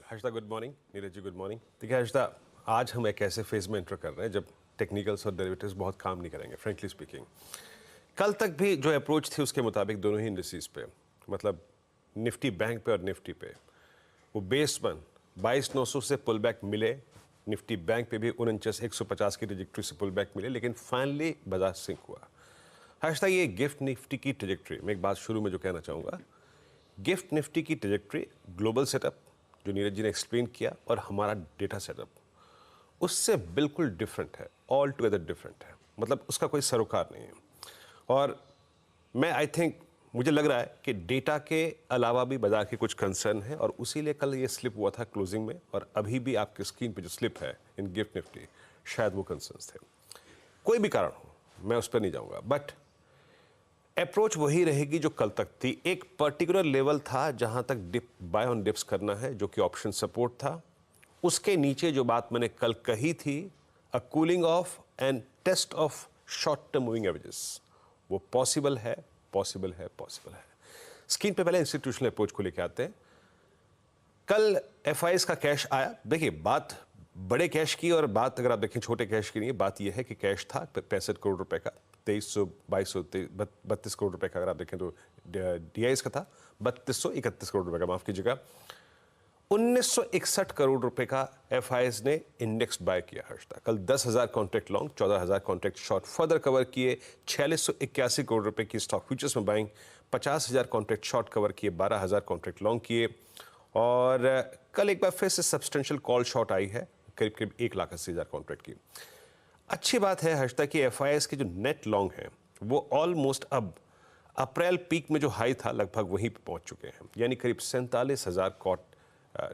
Harshada good morning, Neeraj ji good morning. देखिए हर्षदा, आज हम एक ऐसे फेज में एंटर कर रहे हैं जब टेक्निकल्स और डेरिवेटिव्स बहुत काम नहीं करेंगे फ्रेंकली स्पीकिंग। कल तक भी जो अप्रोच थी उसके मुताबिक दोनों ही इंडिसेस पे, मतलब निफ्टी बैंक पे और निफ्टी पे, वो बेस वन 22,900 से पुल बैक मिले, निफ्टी बैंक पे भी 49,150 की ट्रेजेक्ट्री से पुल बैक मिले, लेकिन फाइनली बाजार सिंक हुआ। हर्षदा, ये गिफ्ट निफ्टी की ट्रेजेक्ट्री, मैं एक बात शुरू में जो कहना चाहूँगा, गिफ्ट निफ्टी की ट्रेजेक्ट्री ग्लोबल सेटअप जो नीरज जी ने एक्सप्लेन किया और हमारा डेटा सेटअप उससे बिल्कुल डिफरेंट है, ऑल टुगेदर डिफरेंट है, मतलब उसका कोई सरोकार नहीं है। और मैं आई थिंक मुझे लग रहा है कि डेटा के अलावा भी बाजार के कुछ कंसर्न है और उसीलिए कल ये स्लिप हुआ था क्लोजिंग में, और अभी भी आपकी स्क्रीन पे जो स्लिप है इन गिफ्ट निफ्टी, शायद वो कंसर्न्स थे। कोई भी कारण हो, मैं उस पर नहीं जाऊंगा, बट अप्रोच वही रहेगी जो कल तक थी। एक पर्टिकुलर लेवल था जहां तक डिप बाय ऑन डिप्स करना है, जो कि ऑप्शन सपोर्ट था। उसके नीचे जो बात मैंने कल कही थी, a cooling off and test of short term moving averages, वो पॉसिबल है, पॉसिबल है, पॉसिबल है। स्क्रीन पे पहले इंस्टीट्यूशनल अप्रोच को लेकर आते हैं। कल एफआईएस का कैश आया। देखिए, बात बड़े कैश की और बात अगर आप देखें छोटे कैश की नहीं है। बात यह है कि कैश था 65 करोड़ रुपए का, 2300 2200 32 करोड़ रुपए का, अगर आप देखें तो डीआईएस का था 3231 करोड़ रुपए का, माफ कीजिएगा। 1961 करोड़ रुपए का एफआईएस ने इंडेक्स बाय किया हर्षदा। कल 10,000 contract long, 14,000 contract short further cover किए, 4681 करोड़ रुपए की स्टॉक फ्यूचर्स में बाइंग, 50,000 कॉन्ट्रैक्ट शॉर्ट कवर किए, 12,000 कॉन्ट्रैक्ट लॉन्ग किए। और कल एक बार फिर से सब्सटेंशियल कॉल शॉर्ट आई है, करीब करीब 1,80,000 कॉन्ट्रैक्ट की। अच्छी बात है हर्षदा कि एफआईएस के जो नेट लॉन्ग हैं वो ऑलमोस्ट अब अप्रैल पीक में जो हाई था लगभग वहीं पे पहुंच चुके हैं, यानी करीब 47,000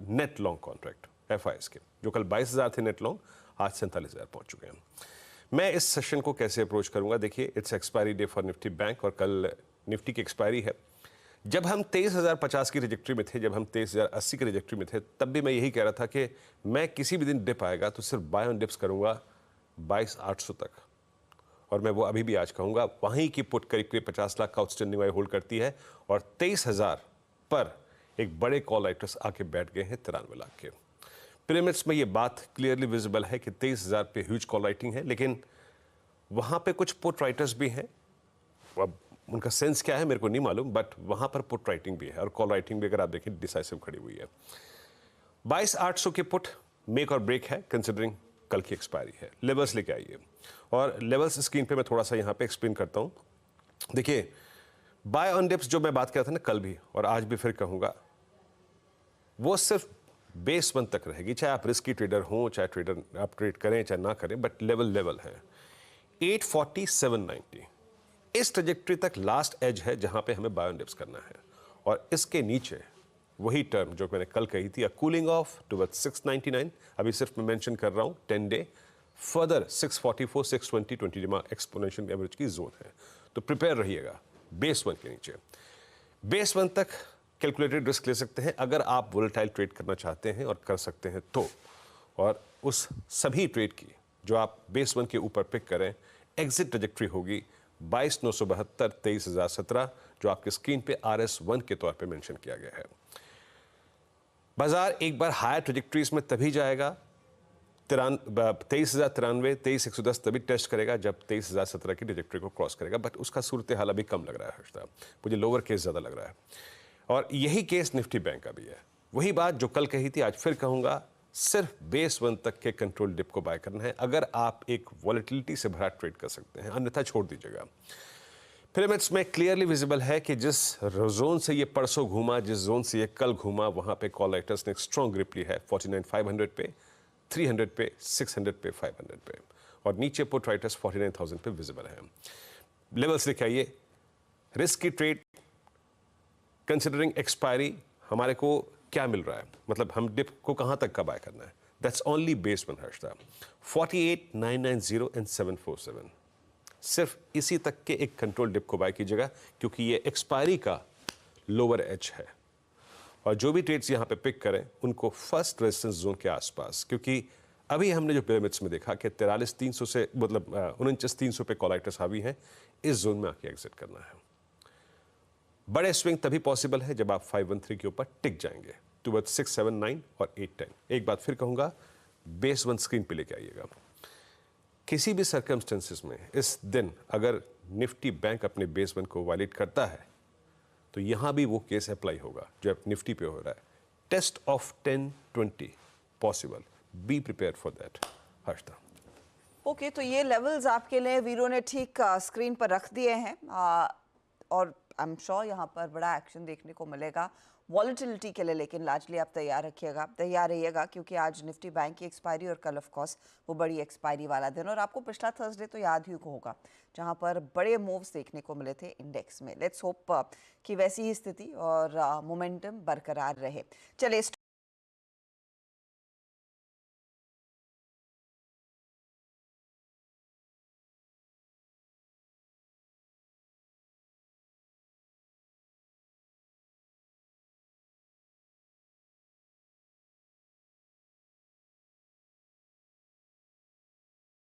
नेट लॉन्ग कॉन्ट्रैक्ट एफआईएस के, जो कल 22,000 थे नेट लॉन्ग, आज 47,000 पहुंच चुके हैं। मैं इस सेशन को कैसे अप्रोच करूंगा, देखिए it's expiry day for Nifty bank और कल निफ्टी की एक्सपायरी है। जब हम 23,050 की ट्रेजेक्टरी में थे, जब हम 23,080 की ट्रेजेक्टरी में थे, तब भी मैं यही कह रहा था कि मैं किसी भी दिन डिप आएगा तो सिर्फ बाय ऑन डिप्स करूंगा 22,800 तक, और मैं वो अभी भी आज कहूंगा। वहीं की पुट करीब करीब 50 लाख का आउटस्टैंडिंग वाई होल्ड करती है और 23,000 पर एक बड़े कॉल राइटर्स आके बैठ गए हैं 93 लाख के। पिरामिड्स में ये बात क्लियरली विजिबल है कि 23,000 पे ह्यूज कॉल राइटिंग है, लेकिन वहां पे कुछ पुट राइटर्स भी हैं। अब उनका सेंस क्या है मेरे को नहीं मालूम, बट वहां पर पुट राइटिंग भी है और कॉल राइटिंग भी, अगर आप देखें, डिसाइसिव खड़ी हुई है। 22,800 के पुट मेक और ब्रेक है, कंसिडरिंग कल की एक्सपायरी है। लेवल्स लेके आइए, और लेवल्स स्क्रीन पे मैं थोड़ा सा यहां पे एक्सप्लेन करता हूं। देखिए, बाय ऑन डिप्स जो मैं बात कर रहा था ना कल भी और आज भी फिर कहूंगा, वो सिर्फ बेस वन तक रहेगी, चाहे आप रिस्की ट्रेडर हों, चाहे ट्रेडर आप ट्रेड करें चाहे ना करें, बट लेवल है 840 790। इस ट्रेजेक्ट्री तक लास्ट एज है जहां पे हमें बाय ऑन डिप्स करना है, और इसके नीचे वही टर्म जो मैंने कल कही थी, कूलिंग ऑफ टुवर्ड्स 699, अभी सिर्फ मैं मेंशन कर रहा हूं 10 डे, फर्दर 644 620 20 डेमा एक्सपोनेंशियल एवरेज की जोन है। तो प्रिपेयर रहिएगा बेस वन के नीचे। बेस वन तक कैलकुलेटेड रिस्क ले सकते हैं अगर आप वोलेटाइल ट्रेड करना चाहते हैं और कर सकते हैं तो, और उस सभी ट्रेड की जो आप बेस वन के ऊपर पिक करें, एग्जिट ट्रेजेक्ट्री होगी 22,972 23,017, जो आपकी स्क्रीन पे RS1 के तौर पे मेंशन किया गया है। बाजार एक बार हायर ट्रेजेक्ट्रीज में तभी जाएगा, 23,093 23,110 तभी टेस्ट करेगा जब 23,017 की ट्रेजेक्ट्री को क्रॉस करेगा, बट उसका सूरत हाल अभी कम लग रहा है हर्षदा, मुझे लोअर केस ज़्यादा लग रहा है। और यही केस निफ्टी बैंक का भी है। वही बात जो कल कही थी आज फिर कहूंगा, सिर्फ बेस वन तक के कंट्रोल डिप को बाय करना है अगर आप एक वॉलेटिलिटी से भरा ट्रेड कर सकते हैं, अन्यथा छोड़ दीजिएगा। पिरामिड्स में क्लियरली विजिबल है कि जिस जोन से ये परसों घूमा, जिस जोन से ये कल घूमा, वहां पे कॉल राइटर्स ने एक स्ट्रॉन्ग ग्रिप ली है 49,500 पे, 300 पे, 600 पे, 500 पे, और नीचे पुट राइटर्स 49,000 पे विजिबल है। लेवल्स लेके आइए। रिस्क की ट्रेड कंसिडरिंग एक्सपायरी हमारे को क्या मिल रहा है, मतलब हम डिप को कहां तक का बाय करना है, that's only base one Harshada, 48,990 and 747। सिर्फ इसी तक के एक कंट्रोल डिप को बाय कीजिएगा, क्योंकि ये एक्सपायरी का लोअर एज है, और जो भी ट्रेड्स यहां पे पिक करें उनको फर्स्ट रेजिस्टेंस जोन के आसपास, क्योंकि अभी हमने जो पिरामिड्स में देखा कि 43,300 से मतलब 49,300 पे कॉल राइटर्स हावी हैं, इस जोन में आके एग्जिट करना है। बड़े स्विंग तभी पॉसिबल है जब आप 513 के ऊपर टिक जाएंगे, टुवर्ड्स 679 और 810। एक बात फिर कहूँगा, बेस 1 स्क्रीन पे लेके आइएगा। किसी भी सर्कमस्टेंसेस में इस दिन अगर निफ्टी बैंक अपने बेस 1 को वायलेट करता है तो यहाँ भी वो केस अप्लाई होगा जो निफ्टी पे हो रहा है। Test of 1020 possible, be prepare for that. Harshada. Okay, तो ये लेवल्स आपके लिए वीरो ने ठीक स्क्रीन पर रख दिए हैं और आई एम श्योर यहाँ पर बड़ा एक्शन देखने को मिलेगा वॉलेटिलिटी के लिए, लेकिन लार्जली आप तैयार रहिएगा क्योंकि आज निफ्टी बैंक की एक्सपायरी और कल ऑफ कोर्स वो बड़ी एक्सपायरी वाला दिन, और आपको पिछला थर्सडे तो याद ही होगा जहाँ पर बड़े मूव्स देखने को मिले थे इंडेक्स में। लेट्स होप कि वैसी ही स्थिति और मोमेंटम बरकरार रहे। चलिए